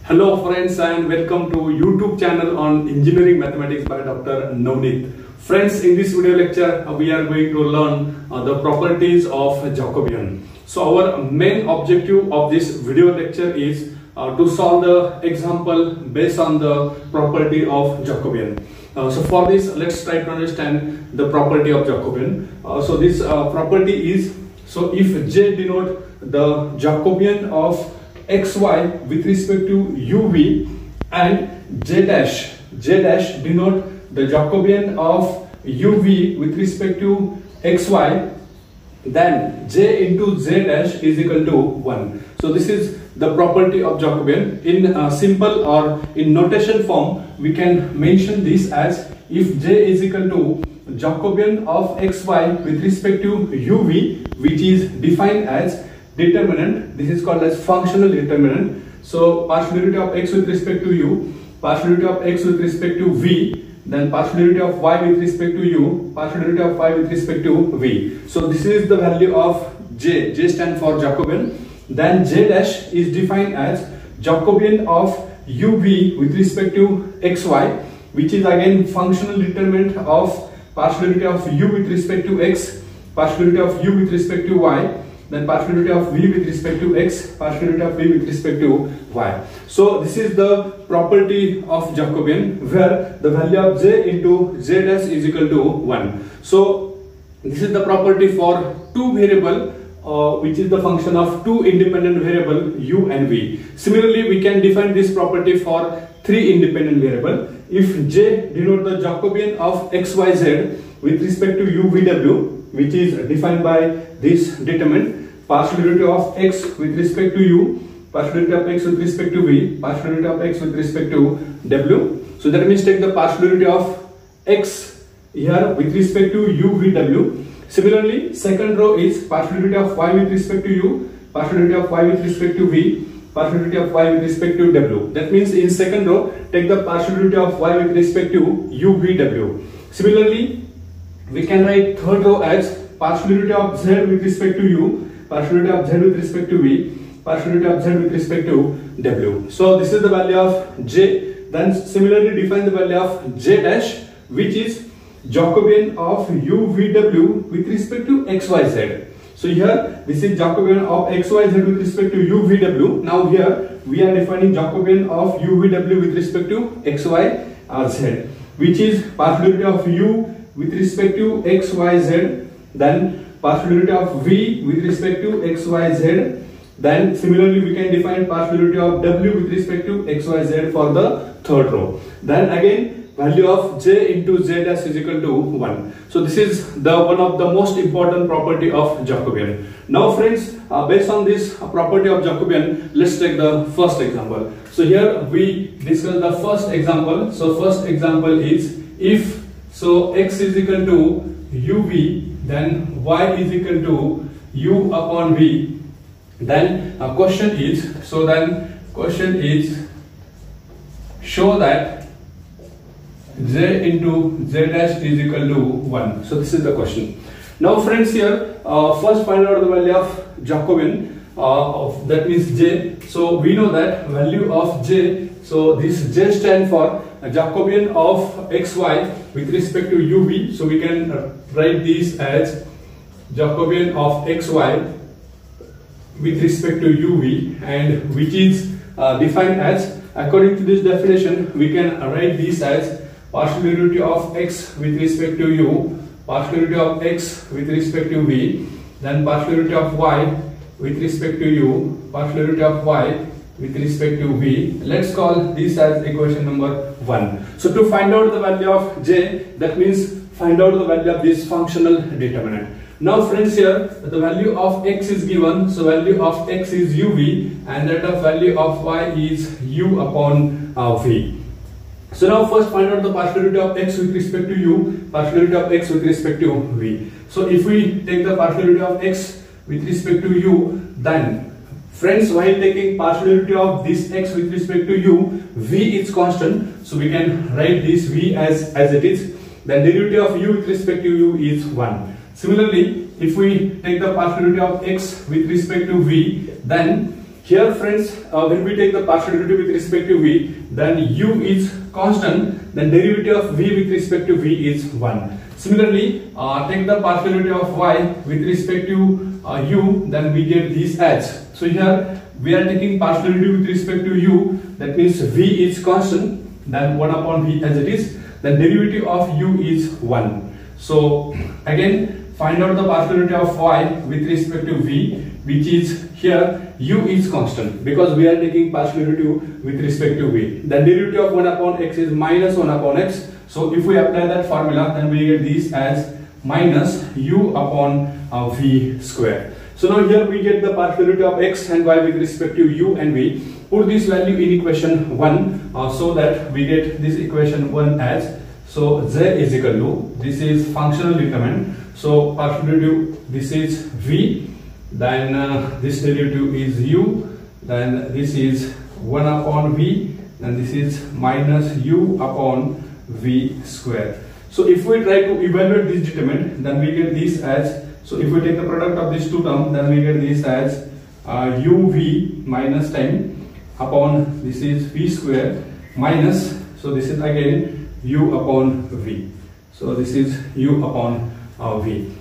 Hello friends and welcome to YouTube channel on Engineering Mathematics by Dr. Navneet. Friends, in this video lecture we are going to learn the properties of Jacobian. So our main objective of this video lecture is to solve the example based on the property of Jacobian. So for this, let's try to understand the property of Jacobian. So this property is, so if J denote the Jacobian of xy with respect to uv and J dash denote the Jacobian of uv with respect to xy, then J into J dash is equal to 1. So this is the property of Jacobian. In simple or in notation form, we can mention this as if J is equal to Jacobian of xy with respect to uv, which is defined as determinant. This is called as functional determinant. So partial derivative of x with respect to u, partial derivative of x with respect to v, then partial derivative of y with respect to u, partial derivative of y with respect to v. So this is the value of J. J stands for Jacobian. Then J dash is defined as Jacobian of uv with respect to xy, which is again functional determinant of partial derivative of u with respect to x, partial derivative of u with respect to y, then partial derivative of v with respect to x, partial derivative of v with respect to y. So this is the property of Jacobian, where the value of J into J dash is equal to 1. So this is the property for two variable, which is the function of two independent variable u and v. Similarly, we can define this property for three independent variable. If J denote the Jacobian of xyz with respect to uvw, which is defined by this determinant, partial derivative of x with respect to u, partial derivative of x with respect to v, partial derivative of x with respect to w. So that means take the partial derivative of x here with respect to uvw. Similarly, second row is partial derivative of y with respect to u, partial derivative of y with respect to v, partial derivative of y with respect to w. That means in second row, take the partial derivative of y with respect to uvw. Similarly, we can write third row as partial derivative of z with respect to u, partial derivative of z with respect to v, partial derivative of z with respect to w. So this is the value of J. Then similarly define the value of J dash, which is Jacobian of uvw with respect to xyz. So here this is Jacobian of xyz with respect to uvw. Now here we are defining Jacobian of uvw with respect to xy or z, which is partial derivative of u with respect to xyz, then partial derivative of v with respect to xyz. Then similarly we can define partial derivative of w with respect to xyz for the third row. Then again value of J into J dash is equal to 1. So this is the one of the most important property of Jacobian. Now friends, based on this property of Jacobian, let's take the first example. So here we discuss the first example. So first example is if so x is equal to uv, then y is equal to u upon v. Then question is, show that J into J dash is equal to 1. So this is the question. Now friends, here first find out the value of Jacobian, that means J. So we know that value of J, so this J stand for Jacobian of xy with respect to uv. So we can write this as Jacobian of xy with respect to uv, and which is defined as, according to this definition, we can write this as partial derivative of x with respect to u, partial derivative of x with respect to v, then partial derivative of y with respect to u, partial derivative of y with respect to v. Let's call this as equation number 1. So to find out the value of J, that means find out the value of this functional determinant. Now friends, here the value of x is given, so value of x is uv and that of value of y is u upon v. So now first find out the partial derivative of x with respect to u, partial derivative of x with respect to v. So if we take the partial derivative of x with respect to u, then friends, while taking partial derivative of this x with respect to u, v is constant, so we can write this v as it is. Then derivative of u with respect to u is 1. Similarly, if we take the partial derivative of x with respect to v, then Here friends, when we take the partial derivative with respect to v, then u is constant, then derivative of v with respect to v is 1. Similarly, take the partial derivative of y with respect to u, then we get this as. So here we are taking partial derivative with respect to u, that means v is constant, then 1 upon v as it is, then derivative of u is 1. So again, find out the partial derivative of y with respect to v, which is here u is constant because we are taking partial derivative with respect to v. Then derivative of 1 upon x is minus 1 upon x. So if we apply that formula, then we get this as minus u upon v square. So now here we get the partial derivative of x and y with respect to u and v. Put this value in equation 1 so that we get this equation 1 as, so z is equal to, this is functional determinant, so partial derivative, this is v, then this derivative is u, then this is 1 upon v, and this is minus u upon v square. So if we try to evaluate this determinant, then we get this as, so if we take the product of these two terms, then we get this as uv minus time upon, this is v square minus, so this is again u upon v. So this is u upon v.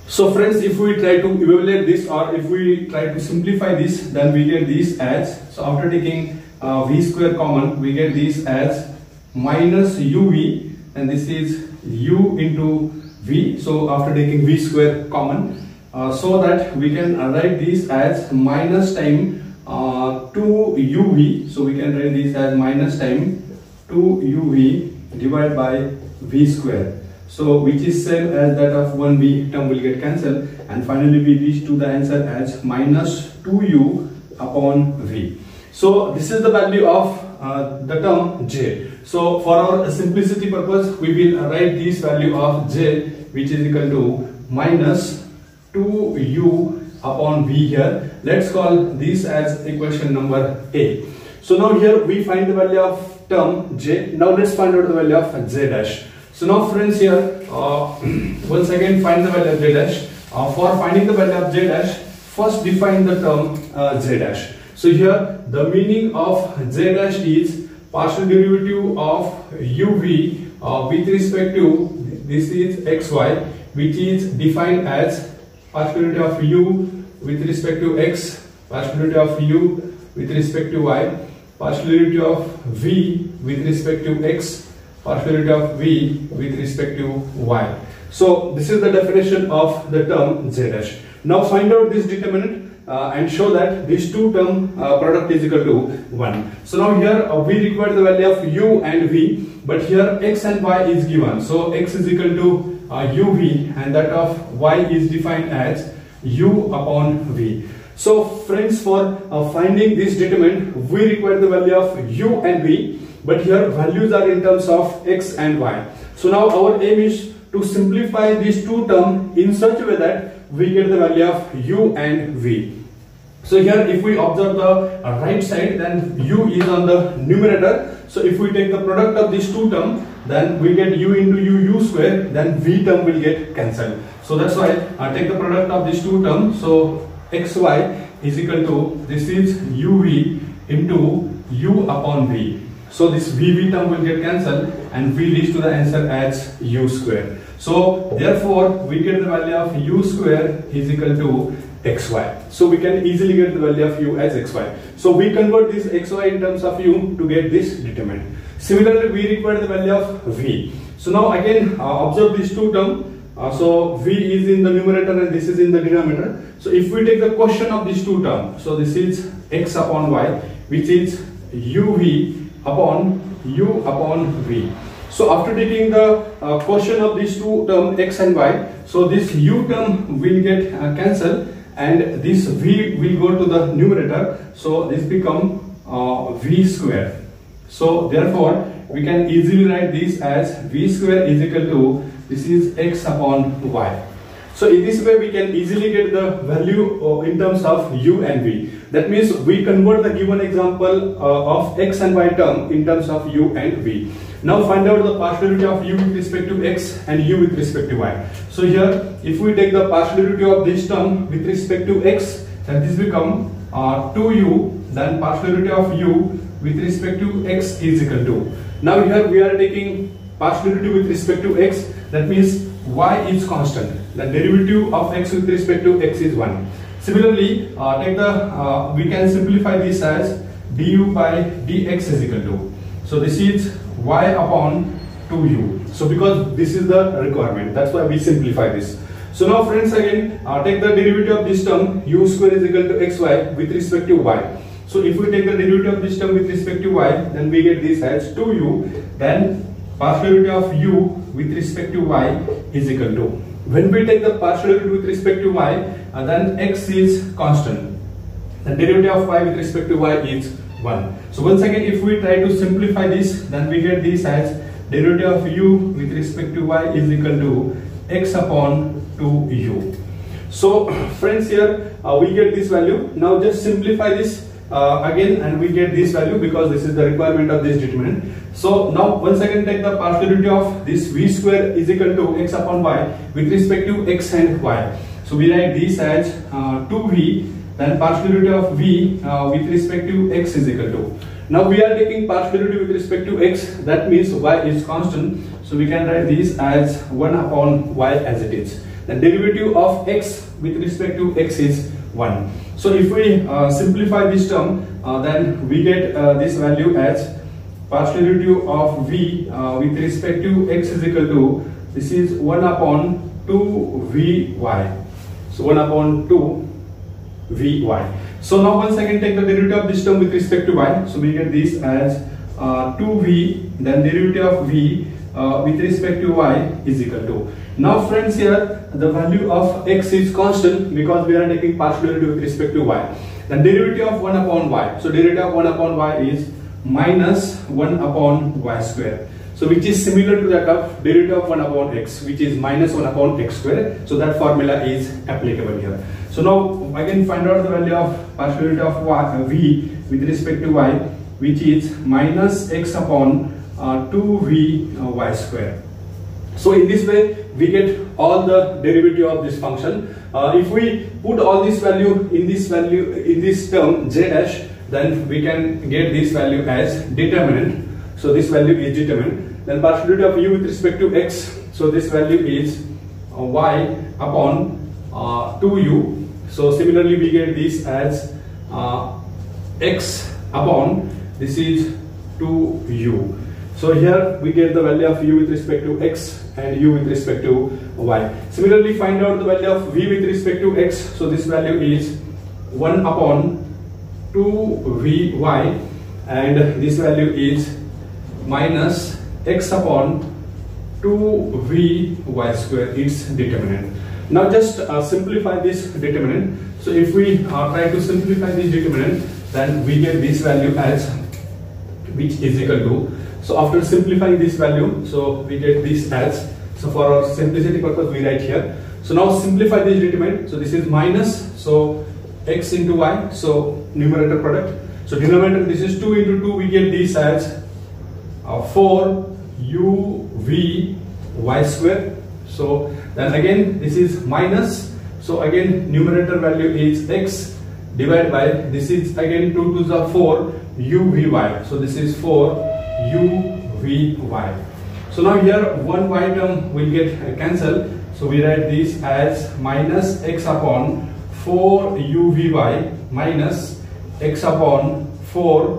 So friends, if we try to evaluate this, or if we try to simplify this, then we get this as, so after taking v square common, we get this as minus uv, and this is u into v. So after taking v square common, so that we can write this as minus time 2uv. So we can write this as minus time 2uv divided by v square. So which is same as that of 1v, term will get cancelled, and finally we reach to the answer as minus 2u upon v. So this is the value of the term j. So for our simplicity purpose, we will write this value of j, which is equal to minus 2u upon v here. Let's call this as equation number A. So now here we find the value of term j. Now let's find out the value of j dash. So now friends, here once again find the value of j dash. For finding the value of j dash, first define the term j dash. So here the meaning of j dash is partial derivative of uv with respect to, this is xy, which is defined as partial derivative of u with respect to x, partial derivative of u with respect to y, partial derivative of v with respect to x, partial derivative of v with respect to y. So this is the definition of the term z dash. Now find out this determinant and show that these two term product is equal to 1. So now here we require the value of u and v, but here x and y is given. So x is equal to uv, and that of y is defined as u upon v. So friends, for finding this determinant, we require the value of u and v, but here values are in terms of x and y. So now our aim is to simplify these two terms in such a way that we get the value of u and v. So here if we observe the right side, then u is on the numerator. So if we take the product of these two terms, then we get u into u square, then v term will get cancelled. So that's why I take the product of these two terms. So xy is equal to, this is uv into u upon v. So this vv term will get cancelled, and we reach to the answer as u square. So therefore we get the value of u square is equal to xy. So we can easily get the value of u as xy. So we convert this xy in terms of u to get this determinant. Similarly, we require the value of v. So now again observe these two terms. So v is in the numerator and this is in the denominator. So if we take the quotient of these two terms, so this is x upon y, which is uv upon u upon v. So after taking the quotient of these two terms x and y, so this u term will get cancelled, and this v will go to the numerator. So this become v square. So therefore we can easily write this as v square is equal to, this is x upon y. So in this way we can easily get the value in terms of u and v. That means we convert the given example of x and y term in terms of u and v. Now find out the partial derivative of u with respect to x and u with respect to y. So here if we take the partial derivative of this term with respect to x, then this become 2u, then partial derivative of u with respect to x is equal to. Now here we are taking partial derivative with respect to x, that means y is constant. The derivative of x with respect to x is 1. Similarly, we can simplify this as du by dx is equal to. So this is y upon 2u. So because this is the requirement, that's why we simplify this. So now friends, again take the derivative of this term, u square is equal to xy with respect to y. So if we take the derivative of this term with respect to y, then we get this as 2u, then partial derivative of u with respect to y is equal to. When we take the partial derivative with respect to y, then x is constant. The derivative of y with respect to y is 1. So once again, if we try to simplify this, then we get this as derivative of u with respect to y is equal to x upon 2u. So friends, here we get this value. Now just simplify this again and we get this value because this is the requirement of this determinant. So now once again take the partial derivative of this v square is equal to x upon y with respect to x and y. So we write this as 2v, then partial derivative of v with respect to x is equal to. Now we are taking partial derivative with respect to x, that means y is constant. So we can write this as 1 upon y as it is. The derivative of x with respect to x is 1. So if we simplify this term, then we get this value as partial derivative of v with respect to x is equal to, this is 1 upon 2vy. So 1 upon 2vy. So now once again take the derivative of this term with respect to y. So we get this as 2v, then derivative of v with respect to y is equal to. Now friends, here the value of x is constant because we are taking partial derivative with respect to y. The derivative of 1 upon y. So derivative of 1 upon y is minus 1 upon y square. So which is similar to that of derivative of 1 upon x, which is minus 1 upon x square. So that formula is applicable here. So now I can find out the value of partial derivative of y, v with respect to y, which is minus x upon 2vy square. So in this way we get all the derivative of this function. If we put all this value in this term z dash, then we can get this value as determinant. So this value is determinant. Then partial derivative of u with respect to x. So this value is y upon 2u. So similarly we get this as x upon, this is 2u. So here we get the value of u with respect to x and u with respect to y. Similarly find out the value of v with respect to x. So this value is 1 upon 2vy and this value is minus x upon 2vy square, its determinant. Now just simplify this determinant. So if we try to simplify this determinant, then we get this value as, which is equal to, so after simplifying this value, so we get this as, so for our simplicity purpose we write here. So now simplify this determinant. So this is minus, so x into y, so numerator product. So denominator, this is 2 into 2, we get this as 4uv y square. So then again this is minus, so again numerator value is x divided by, this is again 2 to the 4 uvy. So this is 4 uvy. So now here one y term will get cancelled. So we write this as minus x upon 4 uvy minus x upon 4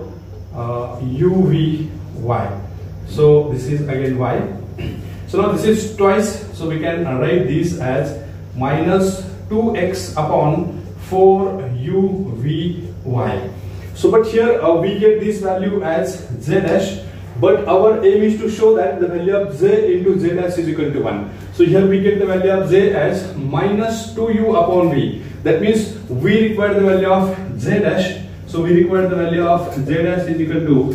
uvy. So this is again y. So now this is twice. So we can write this as minus 2x upon 4 uvy. So but here we get this value as z dash. But our aim is to show that the value of z into z dash is equal to 1. So here we get the value of z as minus 2u upon v. That means we require the value of z dash. So we require the value of z dash is equal to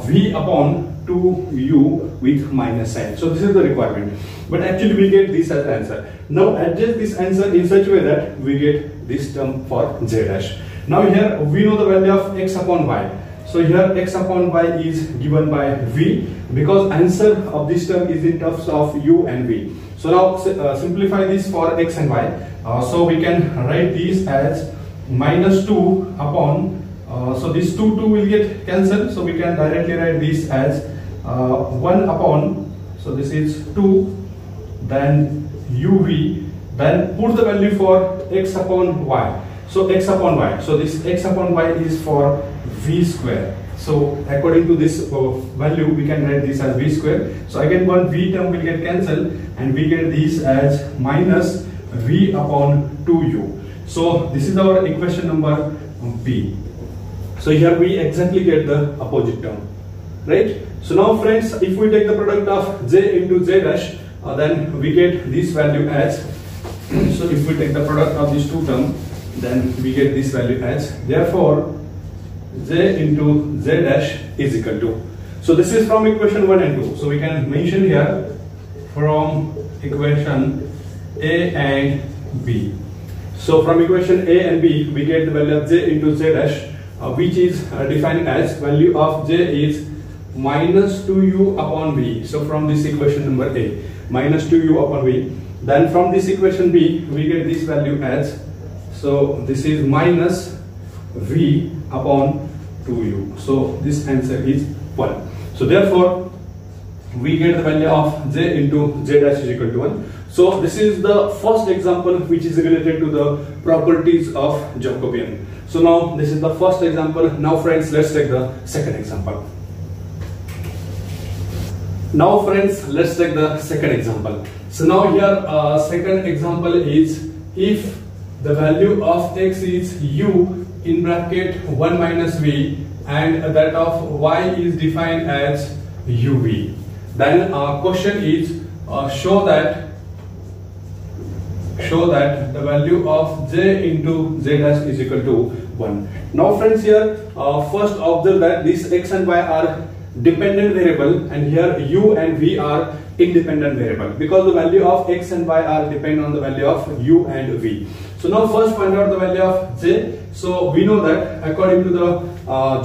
v upon 2u with minus sign. So this is the requirement. But actually we get this as the answer. Now adjust this answer in such a way that we get this term for z dash. Now here we know the value of x upon y. So here x upon y is given by v, because answer of this term is in terms of u and v. So now simplify this for x and y. So we can write this as minus 2 upon, so this 2 will get cancelled, so we can directly write this as 1 upon, so this is 2, then uv, then put the value for x upon y. So x upon y, so this x upon y is for v square. So according to this value, we can write this as v square. So again, one v term will get cancelled, and we get this as minus v upon 2u. So this is our equation number B. So here we exactly get the opposite term, right? So now friends, if we take the product of j into j dash, then we get this value as, so if we take the product of these two terms, then we get this value as, therefore j into j dash is equal to, so this is from equation 1 and 2, so we can mention here from equation A and B. So from equation A and B, we get the value of j into j dash, which is defined as value of j is minus 2u upon v. So from this equation number A, minus 2u upon v. Then from this equation B, we get this value as, so this is minus v upon 2u. So this answer is 1. So therefore, we get the value of j into j dash is equal to 1. So this is the first example which is related to the properties of Jacobian. So now this is the first example. Now friends, let's take the second example. Now friends, let's take the second example. So now here second example is, if the value of x is u in bracket 1 minus v and that of y is defined as uv, then question is show that the value of j into j dash is equal to 1. Now friends, here first observe that this x and y are dependent variable, and here u and v are independent variable, because the value of x and y are dependent on the value of u and v. So now first find out the value of j. So we know that according to the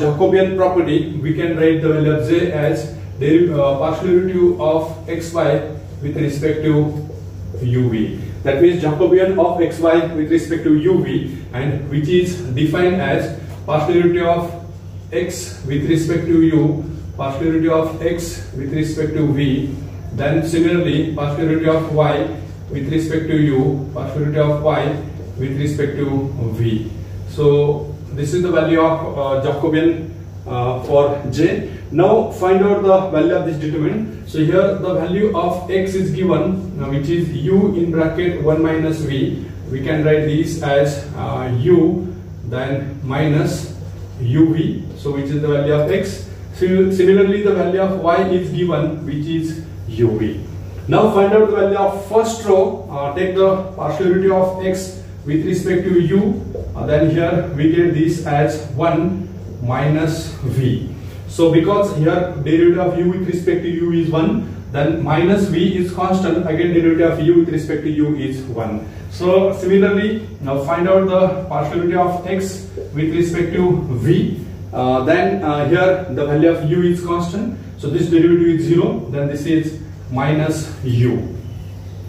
Jacobian property, we can write the value of j as partial derivative of xy with respect to uv. That means Jacobian of xy with respect to uv, and which is defined as partial derivative of x with respect to u, partial derivative of x with respect to v, then similarly partial derivative of y with respect to u, partial derivative of y with respect to v. So this is the value of Jacobian for j. Now find out the value of this determinant. So here the value of x is given, which is u in bracket 1 minus v. We can write this as u then minus uv, so which is the value of x. Similarly, the value of y is given, which is uv. Now find out the value of first row. Take the partial derivative of x with respect to u. Then here we get this as 1 minus v. So because here derivative of u with respect to u is 1, then minus v is constant. Again, derivative of u with respect to u is 1. So similarly, now find out the partial derivative of x with respect to v. Then here the value of u is constant. So this derivative is 0. Then this is minus u,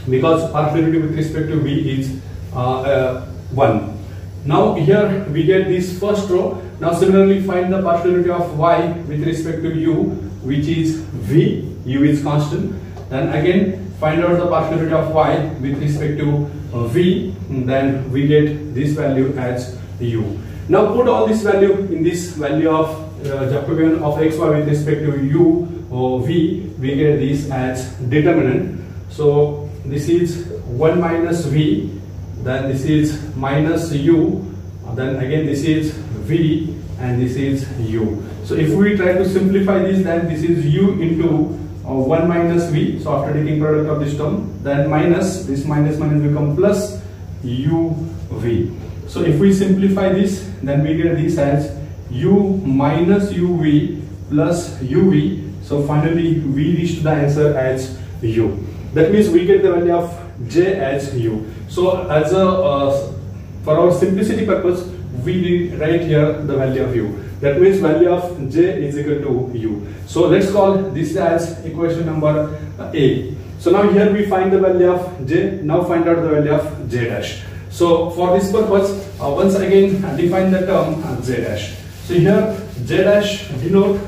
because partial derivative with respect to v is 1. Now here we get this first row. Now similarly find the partial derivative of y with respect to u, which is v, u is constant. Then again find out the partial derivative of y with respect to v, then we get this value as u. Now put all this value in this value of Jacobian of xy with respect to u or v, we get this as determinant. So this is 1 minus v, then this is minus u, then again this is v, and this is u. So if we try to simplify this, then this is u into 1 minus v. So after taking product of this term, then minus, this minus become plus uv. So if we simplify this, then we get this as u minus uv plus uv. So finally we reach the answer as u. That means we get the value of j as u. So as a for our simplicity purpose, we write here the value of u. That means value of j is equal to u. So let's call this as equation number A. So now here we find the value of j. Now find out the value of j dash. So for this purpose, once again define the term z dash. So here z dash denote,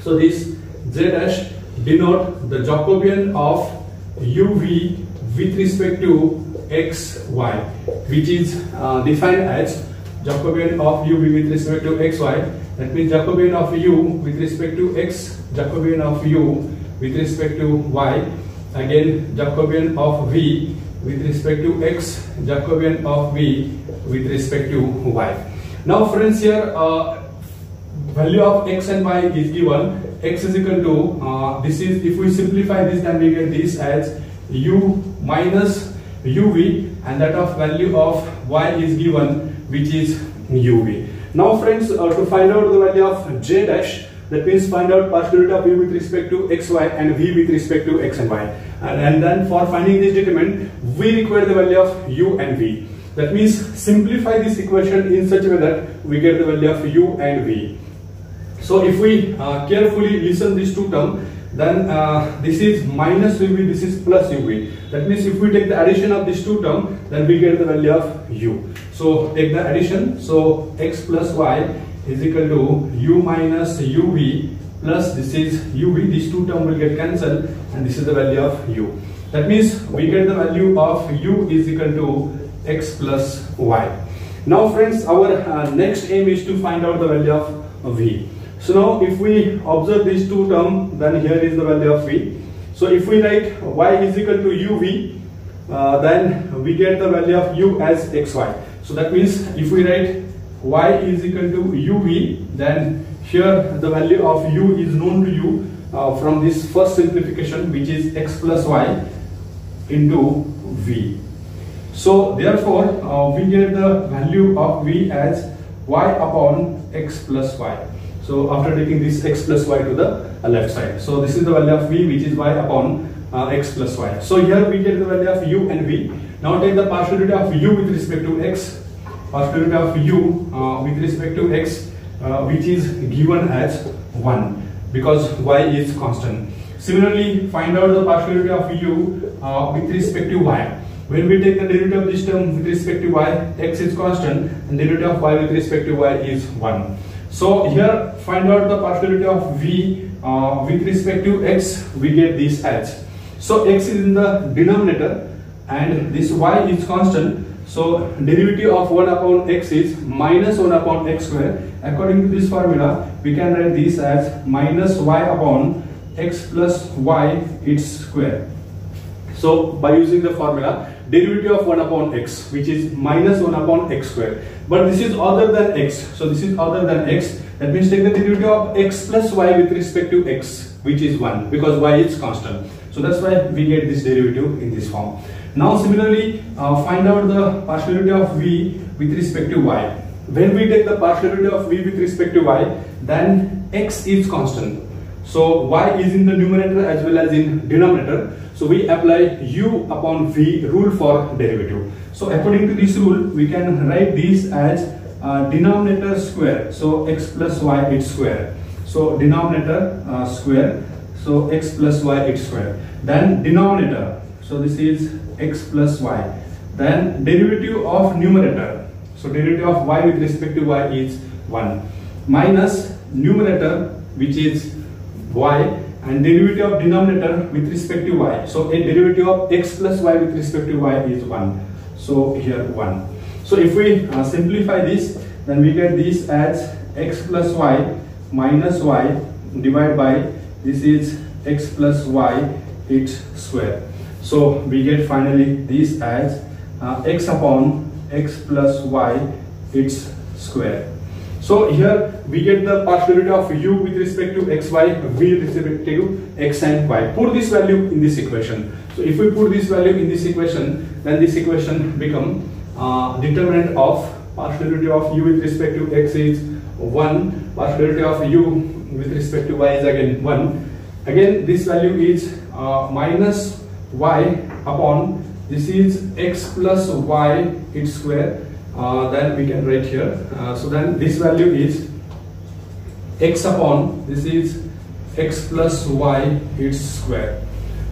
so this z dash denote the Jacobian of uv with respect to x, y, which is defined as Jacobian of uv with respect to x, y. That means Jacobian of u with respect to x, Jacobian of u with respect to y, again Jacobian of v with respect to x, Jacobian of v with respect to y. Now friends, here value of x and y is given. X is equal to this is, if we simplify this, then we get this as u minus uv, and that of value of y is given, which is uv. Now friends, to find out the value of j dash, that means find out partial derivative of v with respect to x, y and v with respect to x and y. And then for finding this determinant, we require the value of u and v. That means simplify this equation in such a way that we get the value of u and v. So if we carefully listen these two terms, then this is minus uv, this is plus uv. That means if we take the addition of these two terms, then we get the value of u. So take the addition, so x plus y is equal to u minus uv plus this is uv, these two terms will get cancelled, and this is the value of u. That means we get the value of u is equal to x plus y. Now friends, our next aim is to find out the value of v. So now if we observe these two terms, then here is the value of v. So if we write y is equal to uv, then we get the value of u as xy. So that means if we write y is equal to uv, then here the value of u is known to you from this first simplification, which is x plus y into v. So therefore we get the value of v as y upon x plus y. So after taking this x plus y to the left side, so this is the value of v, which is y upon x plus y. So here we get the value of u and v. Now take the partial derivative of u with respect to x, partial derivative of u with respect to x, which is given as 1 because y is constant. Similarly, find out the partial derivative of u with respect to y. When we take the derivative of this term with respect to y, x is constant, and derivative of y with respect to y is 1. So here find out the partial derivative of v with respect to x, we get this as. So x is in the denominator and this y is constant. So derivative of 1 upon x is minus 1 upon x square. According to this formula, we can write this as minus y upon x plus y its square. So by using the formula, derivative of 1 upon x, which is minus 1 upon x square. But this is other than x. So this is other than x. That means take the derivative of x plus y with respect to x, which is 1 because y is constant. So that's why we get this derivative in this form. Now similarly, find out the partial derivative of v with respect to y. When we take the partial derivative of v with respect to y, then x is constant. So y is in the numerator as well as in denominator. So we apply u upon v rule for derivative. So according to this rule, we can write this as denominator square. So x plus y its square. So denominator square. So x plus y its square. Then denominator. So this is x plus y. Then derivative of numerator. So derivative of y with respect to y is 1. Minus numerator, which is y, and derivative of denominator with respect to y. So a derivative of x plus y with respect to y is 1. So here 1. So if we simplify this, then we get this as x plus y minus y divided by this is x plus y its square. So we get finally this as x upon x plus y its square. So here we get the partial derivative of u with respect to x, y, v with respect to x and y. Put this value in this equation. So if we put this value in this equation, then this equation become determinant of partial derivative of u with respect to x is 1, partial derivative of u with respect to y is again 1. Again this value is minus y upon this is x plus y its square. Then we can write here. So then this value is x upon this is x plus y its square.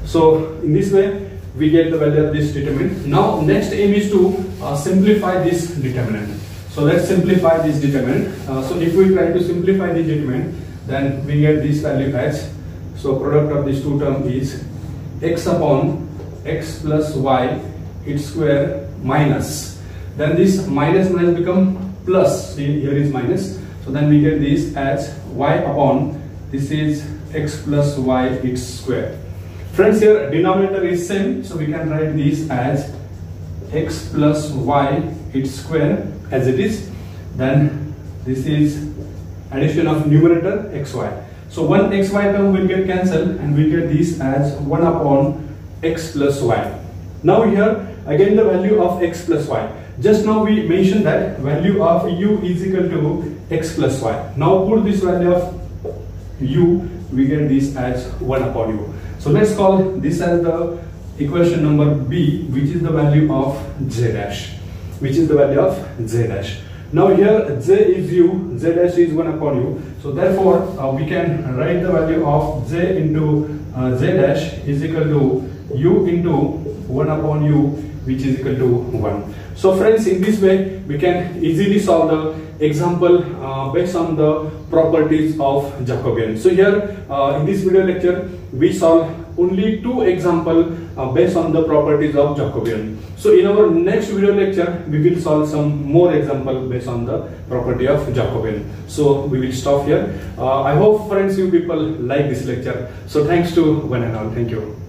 So in this way we get the value of this determinant. Now next aim is to simplify this determinant. So let's simplify this determinant. So if we try to simplify this determinant, then we get this value as, so product of these two terms is x upon x plus y its square minus, then this minus become plus. See, here is minus, so then we get this as y upon, this is x plus y its square. Friends, here denominator is same, so we can write this as x plus y its square as it is. Then this is addition of numerator xy. So one xy term will get cancelled and we get this as 1 upon x plus y. Now here again the value of x plus y. Just now we mentioned that value of u is equal to x plus y. Now put this value of u, we get this as 1 upon u. So let's call this as the equation number b, which is the value of z dash, which is the value of z dash. Now here z is u, z dash is 1 upon u. So therefore we can write the value of z into z dash is equal to u into 1 upon u, which is equal to 1. So friends, in this way we can easily solve the example based on the properties of Jacobian. So here in this video lecture we solve only 2 examples based on the properties of Jacobian. So in our next video lecture we will solve some more examples based on the property of Jacobian. So we will stop here. I hope friends, you people like this lecture. So thanks to one and all. Thank you.